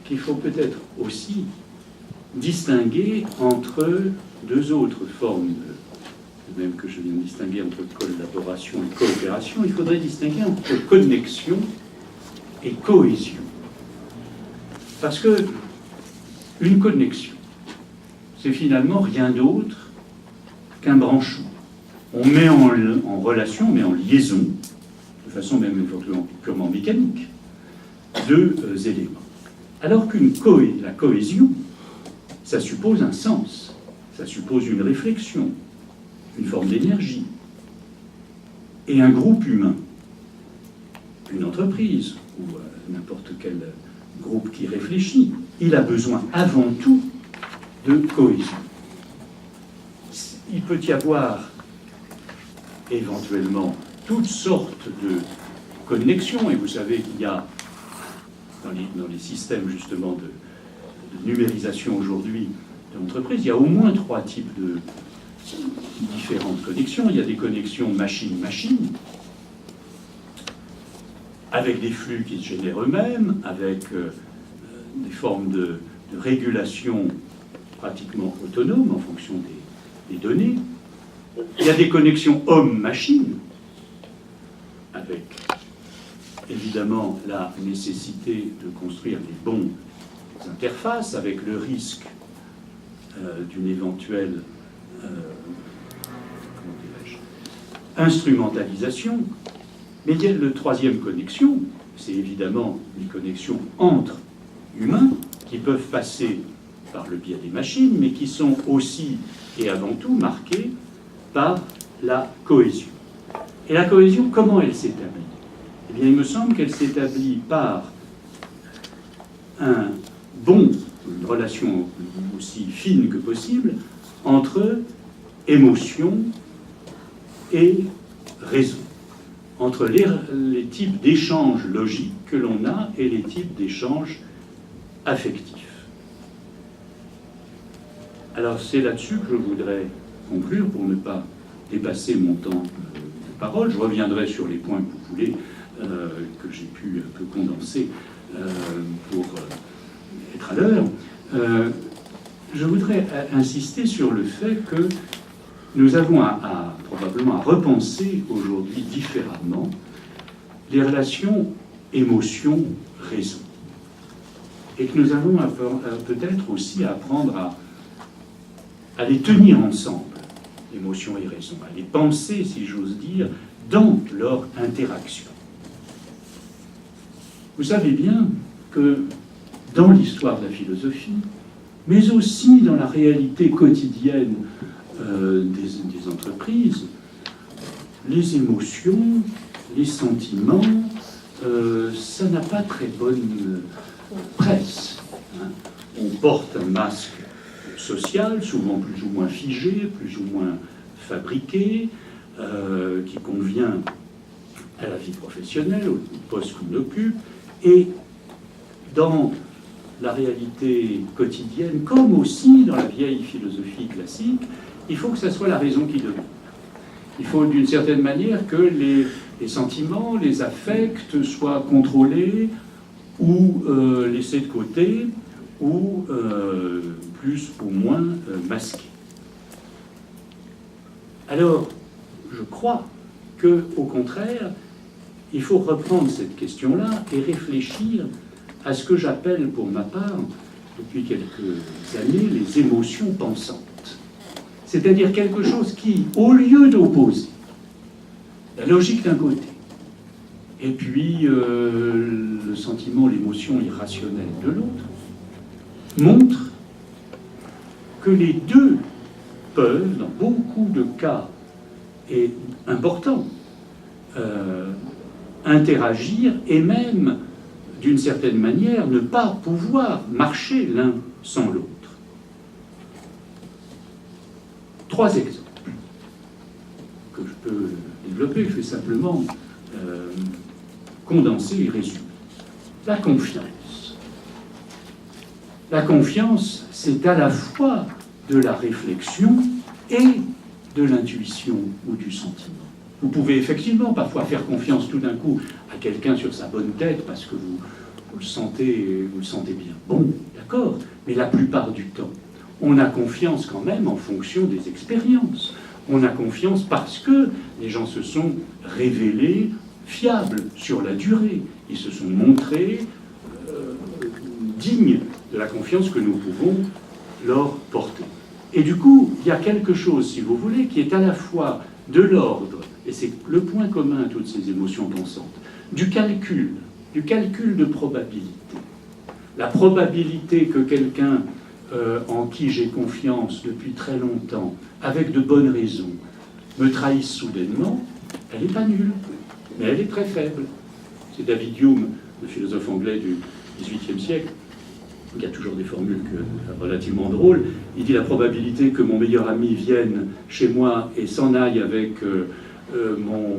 qu'il faut peut-être aussi distinguer entre deux autres formes, de même que je viens de distinguer entre collaboration et coopération, il faudrait distinguer entre connexion et cohésion. Parce que une connexion, c'est finalement rien d'autre qu'un branchement. On met en relation, mais en liaison, de façon même purement mécanique, deux éléments. Alors la cohésion, ça suppose un sens, ça suppose une réflexion, une forme d'énergie. Et un groupe humain, une entreprise, ou n'importe quel groupe qui réfléchit, il a besoin avant tout de cohésion. Il peut y avoir éventuellement toutes sortes de connexions, et vous savez qu'il y a dans les systèmes justement de numérisation aujourd'hui de l'entreprise, il y a au moins 3 types de différentes connexions. Il y a des connexions machine-machine, avec des flux qui se génèrent eux-mêmes, avec des formes de régulation pratiquement autonomes en fonction des données. Il y a des connexions homme-machine, avec évidemment la nécessité de construire des bonnes interfaces, avec le risque d'une éventuelle instrumentalisation. Mais il y a la troisième connexion, c'est évidemment les connexions entre humains qui peuvent passer par le biais des machines, mais qui sont aussi et avant tout marquées par la cohésion. Et la cohésion, comment elle s'établit? Eh bien, il me semble qu'elle s'établit par une relation aussi fine que possible entre émotion et raison, entre les types d'échanges logiques que l'on a et les types d'échanges affectifs. Alors c'est là-dessus que je voudrais conclure pour ne pas dépasser mon temps de parole. Je reviendrai sur les points que vous voulez, que j'ai pu un peu condenser pour être à l'heure. Je voudrais insister sur le fait que nous avons probablement à repenser aujourd'hui différemment les relations émotion-raison. Et que nous avons peut-être aussi à apprendre à les tenir ensemble, émotion et raison, à les penser, si j'ose dire, dans leur interaction. Vous savez bien que dans l'histoire de la philosophie, mais aussi dans la réalité quotidienne des entreprises, les émotions, les sentiments, ça n'a pas très bonne presse. Hein. On porte un masque social, souvent plus ou moins figé, plus ou moins fabriqué, qui convient à la vie professionnelle, au poste qu'on occupe, et dans la réalité quotidienne, comme aussi dans la vieille philosophie classique, il faut que ça soit la raison qui domine. Il faut d'une certaine manière que les sentiments, les affects soient contrôlés ou laissés de côté ou plus ou moins masqués. Alors, je crois qu'au contraire, il faut reprendre cette question-là et réfléchir à ce que j'appelle pour ma part, depuis quelques années, les émotions pensantes. C'est-à-dire quelque chose qui, au lieu d'opposer la logique d'un côté, et puis le sentiment, l'émotion irrationnelle de l'autre, montre que les deux peuvent, dans beaucoup de cas et importants, interagir et même, d'une certaine manière, ne pas pouvoir marcher l'un sans l'autre. 3 exemples que je peux développer, je vais simplement condenser et résumer. La confiance. La confiance, c'est à la fois de la réflexion et de l'intuition ou du sentiment. Vous pouvez effectivement parfois faire confiance tout d'un coup à quelqu'un sur sa bonne tête parce que vous le sentez bien. Bon, d'accord, mais la plupart du temps, on a confiance quand même en fonction des expériences. On a confiance parce que les gens se sont révélés fiables sur la durée. Ils se sont montrés dignes de la confiance que nous pouvons leur porter. Et du coup, il y a quelque chose, si vous voulez, qui est à la fois de l'ordre, et c'est le point commun à toutes ces émotions pensantes, du calcul de probabilité. La probabilité que quelqu'un en qui j'ai confiance depuis très longtemps, avec de bonnes raisons, me trahisse soudainement, elle n'est pas nulle, mais elle est très faible. C'est David Hume, le philosophe anglais du XVIIIe siècle, qui a toujours des formules relativement drôles. Il dit la probabilité que mon meilleur ami vienne chez moi et s'en aille avec mon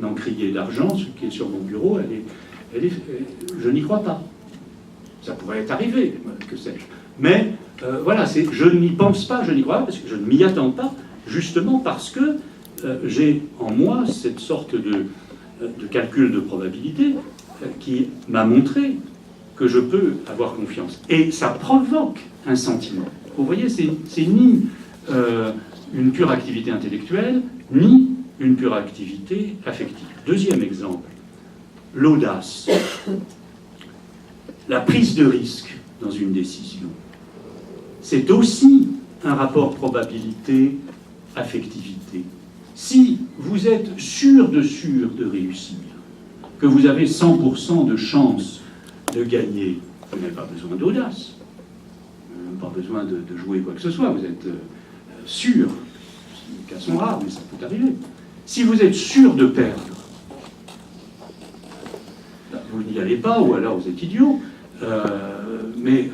encrier d'argent, ce qui est sur mon bureau, je n'y crois pas. Ça pourrait être arrivé, que sais-je. Mais voilà, je n'y pense pas, je n'y crois pas, parce que je ne m'y attends pas, justement parce que j'ai en moi cette sorte de calcul de probabilité qui m'a montré que je peux avoir confiance. Et ça provoque un sentiment. Vous voyez, c'est ni une pure activité intellectuelle, ni une pure activité affective. Deuxième exemple, l'audace. La prise de risque dans une décision. C'est aussi un rapport probabilité-affectivité. Si vous êtes sûr de réussir, que vous avez 100% de chance de gagner, vous n'avez pas besoin d'audace, vous n'avez pas besoin de jouer quoi que ce soit, vous êtes sûr, les cas sont rares, mais ça peut arriver. Si vous êtes sûr de perdre, vous n'y allez pas, ou alors vous êtes idiot, mais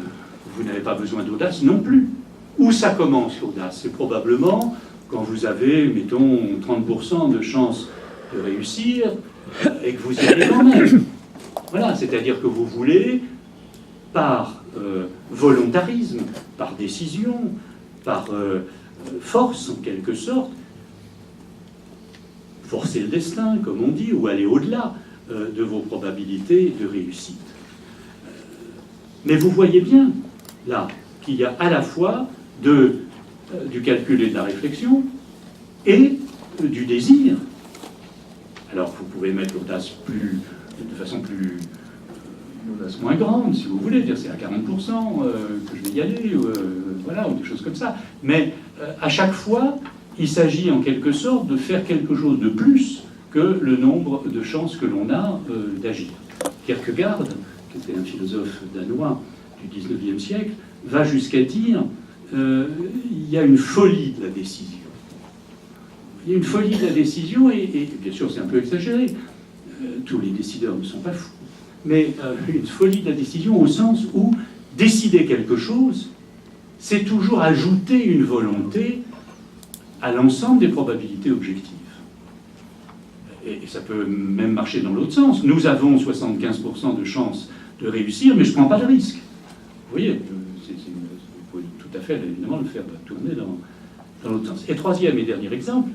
vous n'avez pas besoin d'audace non plus. Où ça commence l'audace? C'est probablement quand vous avez, mettons, 30% de chance de réussir et que vous y allez quand même. Voilà, c'est-à-dire que vous voulez, par volontarisme, par décision, par force en quelque sorte, forcer le destin, comme on dit, ou aller au-delà de vos probabilités de réussite. Mais vous voyez bien, là, qu'il y a à la fois du calcul et de la réflexion et du désir. Alors, vous pouvez mettre l'audace de façon l'audace moins grande, si vous voulez, dire c'est à 40% que je vais y aller, voilà, ou des choses comme ça. Mais à chaque fois, il s'agit en quelque sorte de faire quelque chose de plus que le nombre de chances que l'on a d'agir. Kierkegaard, qui était un philosophe danois du XIXe siècle, va jusqu'à dire il y a une folie de la décision. Il y a une folie de la décision, et bien sûr c'est un peu exagéré, tous les décideurs ne sont pas fous, mais une folie de la décision au sens où décider quelque chose, c'est toujours ajouter une volonté à l'ensemble des probabilités objectives. Et ça peut même marcher dans l'autre sens. Nous avons 75% de chances de réussir, mais je ne prends pas de risque. Vous voyez, vous pouvez tout à fait, évidemment, le faire tourner dans l'autre sens. Et troisième et dernier exemple,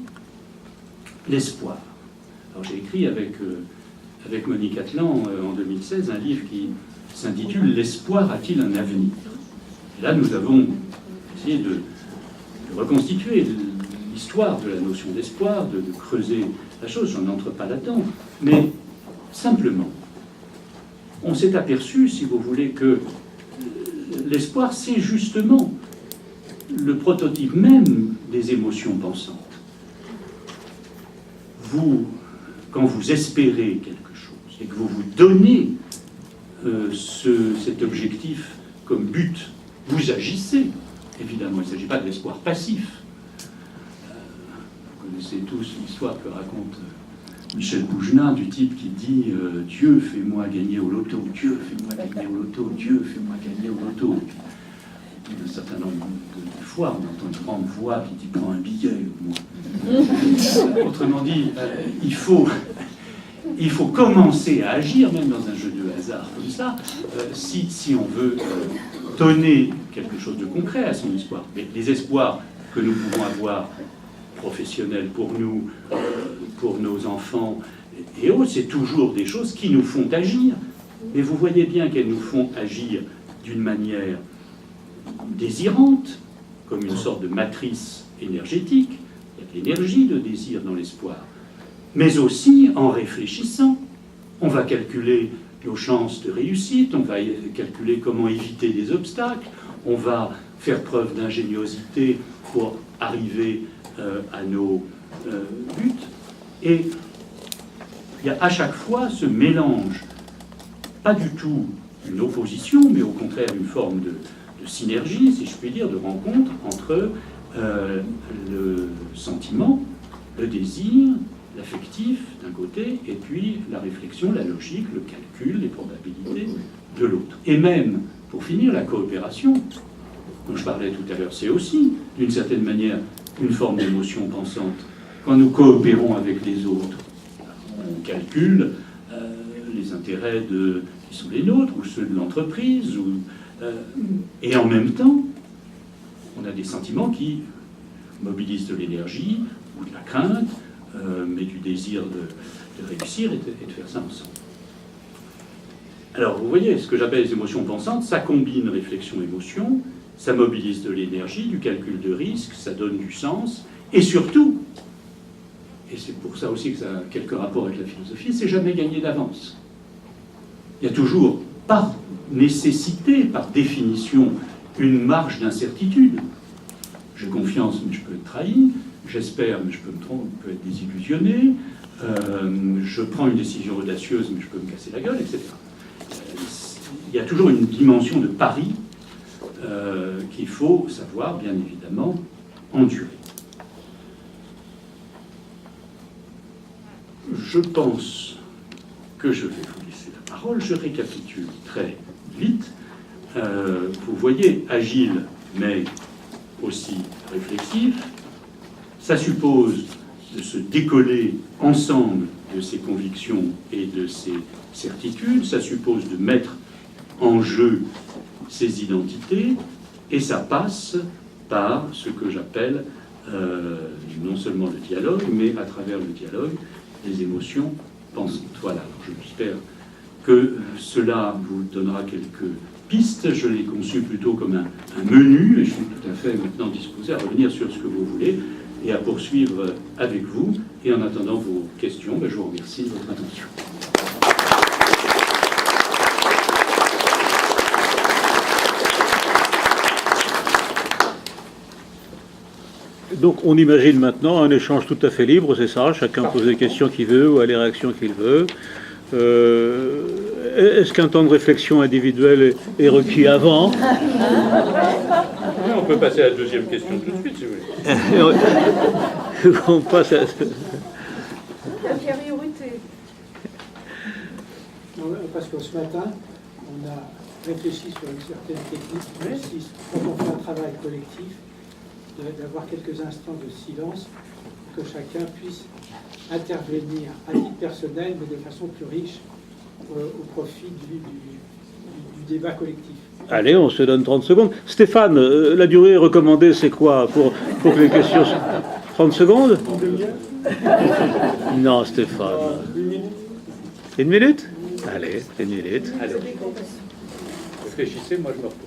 l'espoir. Alors j'ai écrit avec Monique Atlan en 2016 un livre qui s'intitule « L'espoir a-t-il un avenir ?» Et là, nous avons essayé de reconstituer l'histoire de la notion d'espoir, de creuser la chose, j'en entre pas là-dedans, mais simplement, on s'est aperçu, si vous voulez, que l'espoir, c'est justement le prototype même des émotions pensantes. Quand vous espérez quelque chose et que vous vous donnez cet objectif comme but, vous agissez. Évidemment, il ne s'agit pas de l'espoir passif. Vous connaissez tous l'histoire que raconte Michel Boujna, du type qui dit « Dieu, fais-moi gagner au loto, Dieu, fais-moi gagner au loto, Dieu, fais-moi gagner au loto ». Un certain nombre de fois, on entend une grande voix qui dit « Prends un billet, moi ». Autrement dit, il faut commencer à agir, même dans un jeu de hasard comme ça, si on veut donner quelque chose de concret à son espoir. Mais les espoirs que nous pouvons avoir, professionnels pour nous, pour nos enfants et autres, c'est toujours des choses qui nous font agir. mais vous voyez bien qu'elles nous font agir d'une manière désirante, comme une sorte de matrice énergétique. Il y a de l'énergie de désir dans l'espoir, mais aussi en réfléchissant. On va calculer nos chances de réussite, on va calculer comment éviter des obstacles, on va faire preuve d'ingéniosité pour arriver à nos buts. Et il y a à chaque fois ce mélange, pas du tout une opposition, mais au contraire une forme de synergie, si je puis dire, de rencontre entre le sentiment, le désir, l'affectif d'un côté, et puis la réflexion, la logique, le calcul, les probabilités de l'autre. Et même, pour finir, la coopération, dont je parlais tout à l'heure, c'est aussi, d'une certaine manière, une forme d'émotion pensante. Quand nous coopérons avec les autres, on calcule les intérêts qui sont les nôtres, ou ceux de l'entreprise, et en même temps, on a des sentiments qui mobilisent de l'énergie, ou de la crainte, mais du désir de réussir et de faire ça ensemble. Alors, vous voyez, ce que j'appelle les émotions pensantes, ça combine réflexion-émotion, ça mobilise de l'énergie, du calcul de risque, ça donne du sens, et surtout, et c'est pour ça aussi que ça a quelques rapports avec la philosophie, c'est jamais gagné d'avance. Il y a toujours, par nécessité, par définition, une marge d'incertitude. J'ai confiance, mais je peux être trahi. J'espère, mais je peux me tromper, je peux être désillusionné. Je prends une décision audacieuse, mais je peux me casser la gueule, etc. Il y a toujours une dimension de pari qu'il faut savoir, bien évidemment, endurer. Je pense que je vais vous laisser la parole. Je récapitule très vite. Vous voyez, agile, mais aussi réflexif. Ça suppose de se décoller ensemble de ses convictions et de ses certitudes. Ça suppose de mettre en jeu ses identités. Et ça passe par ce que j'appelle non seulement le dialogue, mais à travers le dialogue, les émotions pensantes. Voilà, j'espère que cela vous donnera quelques pistes. Je l'ai conçu plutôt comme un menu, et je suis tout à fait maintenant disposé à revenir sur ce que vous voulez et à poursuivre avec vous. Et en attendant vos questions, je vous remercie de votre attention. Donc on imagine maintenant un échange tout à fait libre, c'est ça, chacun pose les questions qu'il veut ou a les réactions qu'il veut. Est-ce qu'un temps de réflexion individuelle est requis avant? On peut passer à la deuxième question tout de suite, si vous voulez. On passe à... La priorité. Parce que ce matin, on a réfléchi sur une certaine technique qui consiste, quand on fait un travail collectif, d'avoir quelques instants de silence, que chacun puisse intervenir à titre personnel, mais de façon plus riche, au profit du débat collectif. Allez, on se donne 30 secondes. Stéphane, la durée recommandée, c'est quoi pour que les questions... 30 secondes? Non, Stéphane. 1 minute. 1 minute? Allez, 1 minute. Allez. Réfléchissez, moi je me repose.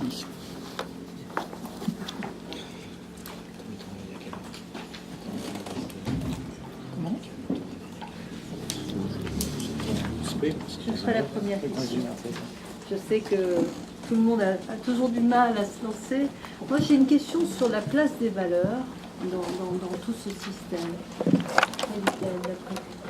Merci. Je serai la première question. Je sais que tout le monde a toujours du mal à se lancer. Moi, j'ai une question sur la place des valeurs dans tout ce système. Quelle est la préoccupation ?